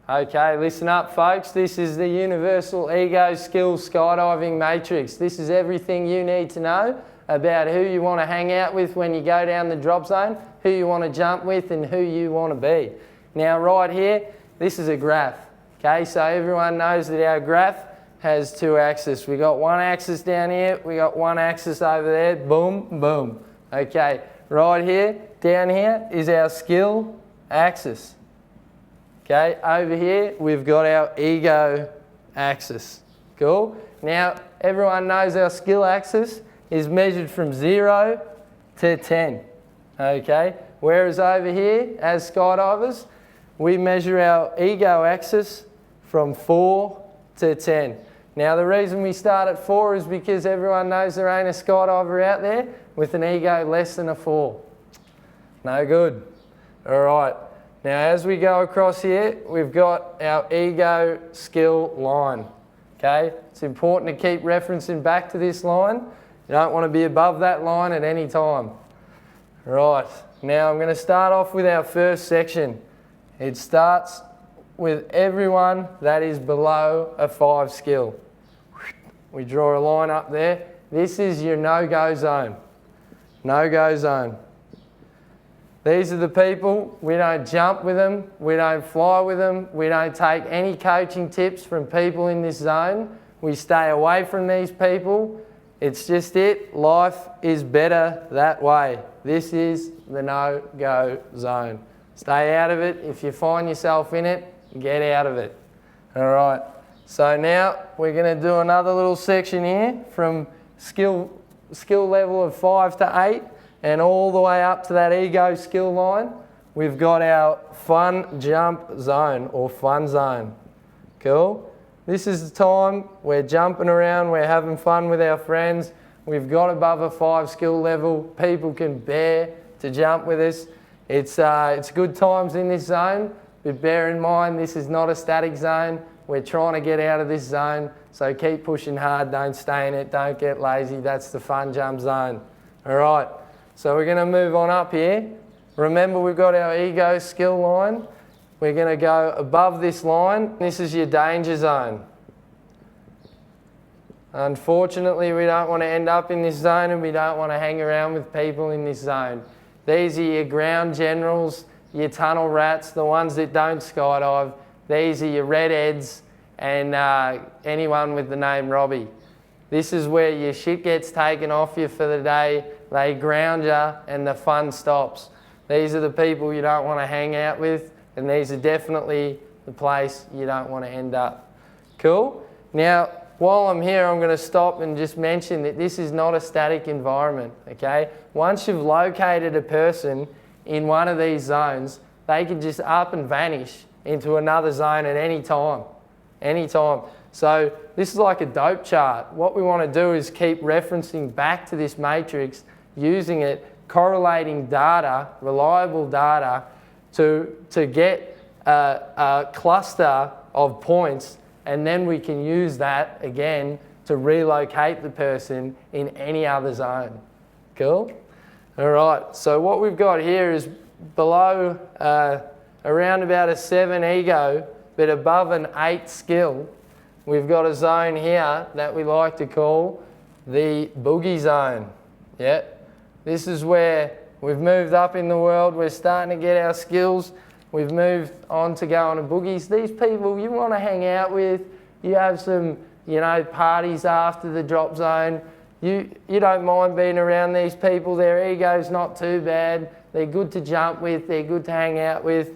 Okay, listen up folks, this is the Universal Ego Skills Skydiving Matrix. This is everything you need to know about who you want to hang out with when you go down the drop zone, who you want to jump with and who you want to be. Now right here, this is a graph. Okay, so everyone knows that our graph has two axes. We got one axis down here, we got one axis over there, boom, boom. Okay, right here, down here is our skill axis. Okay, over here we've got our ego axis. Cool? Now everyone knows our skill axis is measured from 0 to 10. Okay, whereas over here as skydivers we measure our ego axis from 4 to 10. Now the reason we start at 4 is because everyone knows there ain't a skydiver out there with an ego less than a 4. No good. All right. Now as we go across here, we've got our ego skill line. Okay, it's important to keep referencing back to this line. You don't want to be above that line at any time. Right, now I'm going to start off with our first section. It starts with everyone that is below a 5 skill. We draw a line up there. This is your no-go zone. No-go zone. These are the people, we don't jump with them, we don't fly with them, we don't take any coaching tips from people in this zone. We stay away from these people. It's just it, life is better that way. This is the no-go zone. Stay out of it. If you find yourself in it, get out of it. All right, so now we're going to do another little section here from skill level of 5 to 8. And all the way up to that ego skill line, we've got our fun jump zone or fun zone. Cool? This is the time we're jumping around, we're having fun with our friends. We've got above a 5 skill level. People can bear to jump with us. It's good times in this zone, but bear in mind this is not a static zone. We're trying to get out of this zone, so keep pushing hard, don't stay in it, don't get lazy. That's the fun jump zone. All right. So we're going to move on up here. Remember we've got our ego skill line. We're going to go above this line. This is your danger zone. Unfortunately, we don't want to end up in this zone and we don't want to hang around with people in this zone. These are your ground generals, your tunnel rats, the ones that don't skydive. These are your redheads and anyone with the name Robbie. This is where your shit gets taken off you for the day. They ground you and the fun stops. These are the people you don't want to hang out with, and these are definitely the place you don't want to end up. Cool? Now, while I'm here, I'm going to stop and just mention that this is not a static environment, okay? Once you've located a person in one of these zones, they can just up and vanish into another zone at any time. Anytime. So this is like a dope chart. What we want to do is keep referencing back to this matrix, using it, correlating data, reliable data, to get a cluster of points, and then we can use that again to relocate the person in any other zone. Cool? All right, so what we've got here is below around about a 7 ego, but above an 8 skill. We've got a zone here that we like to call the Boogie Zone. Yeah, this is where we've moved up in the world. We're starting to get our skills. We've moved on to go on to boogies. These people you want to hang out with. You have some, parties after the drop zone. You don't mind being around these people. Their ego's not too bad. They're good to jump with. They're good to hang out with.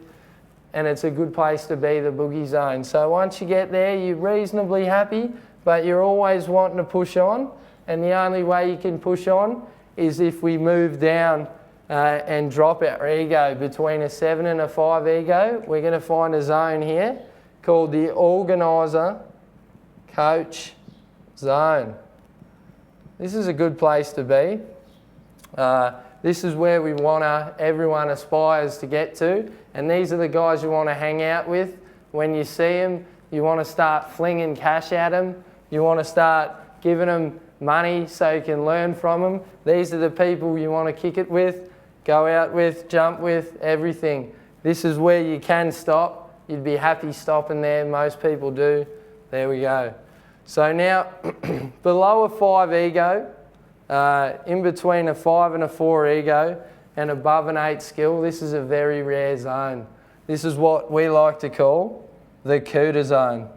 And it's a good place to be, the Boogie Zone. So once you get there, you're reasonably happy, but you're always wanting to push on. And the only way you can push on is if we move down and drop our ego between a 7 and a 5 ego. We're going to find a zone here called the Organiser Coach Zone. This is a good place to be. This is where everyone aspires to get to, and these are the guys you want to hang out with. When you see them, you want to start flinging cash at them. You want to start giving them money so you can learn from them. These are the people you want to kick it with, go out with, jump with, everything. This is where you can stop you'd be happy stopping there. Most people do. There we go. So now, below a 5 ego, in between a 5 and a 4 ego, and above an 8 skill, this is a very rare zone. This is what we like to call the Cuda Zone.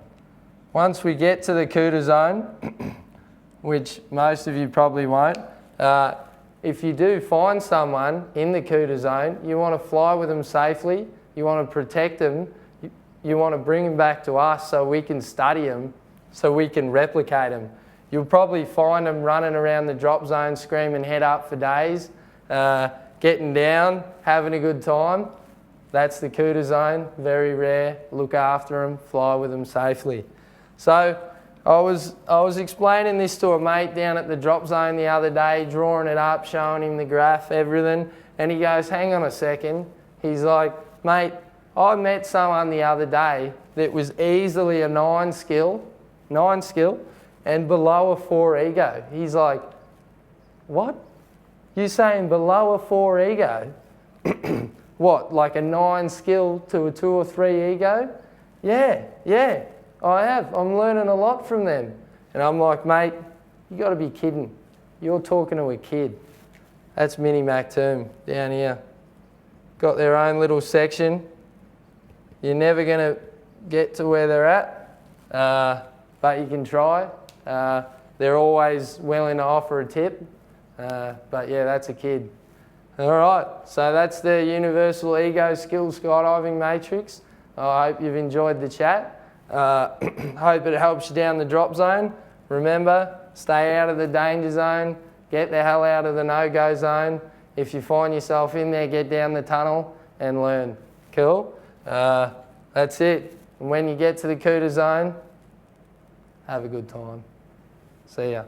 Once we get to the Cuda Zone, which most of you probably won't, if you do find someone in the Cuda Zone, you want to fly with them safely, you want to protect them, you want to bring them back to us so we can study them, so we can replicate them. You'll probably find them running around the drop zone screaming head up for days, getting down, having a good time. That's the Cuda Zone, very rare. Look after them, fly with them safely. So I was explaining this to a mate down at the drop zone the other day, drawing it up, showing him the graph, everything, and he goes, hang on a second. He's like, mate, I met someone the other day that was easily a 9 skill, and below a 4 ego. He's like, what? You saying below a 4 ego? What, like a 9 skill to a 2 or 3 ego? Yeah, I have. I'm learning a lot from them. And I'm like, mate, you got to be kidding. You're talking to a kid. That's Mini Mactoom down here. Got their own little section. You're never going to get to where they're at, but you can try. They're always willing to offer a tip. But yeah, that's a kid. All right, so that's the Universal Ego Skill Skydiving Matrix. I hope you've enjoyed the chat. Hope it helps you down the drop zone. Remember, stay out of the danger zone. Get the hell out of the no-go zone. If you find yourself in there, get down the tunnel and learn. Cool? That's it. And when you get to the Cuda Zone, have a good time. See ya.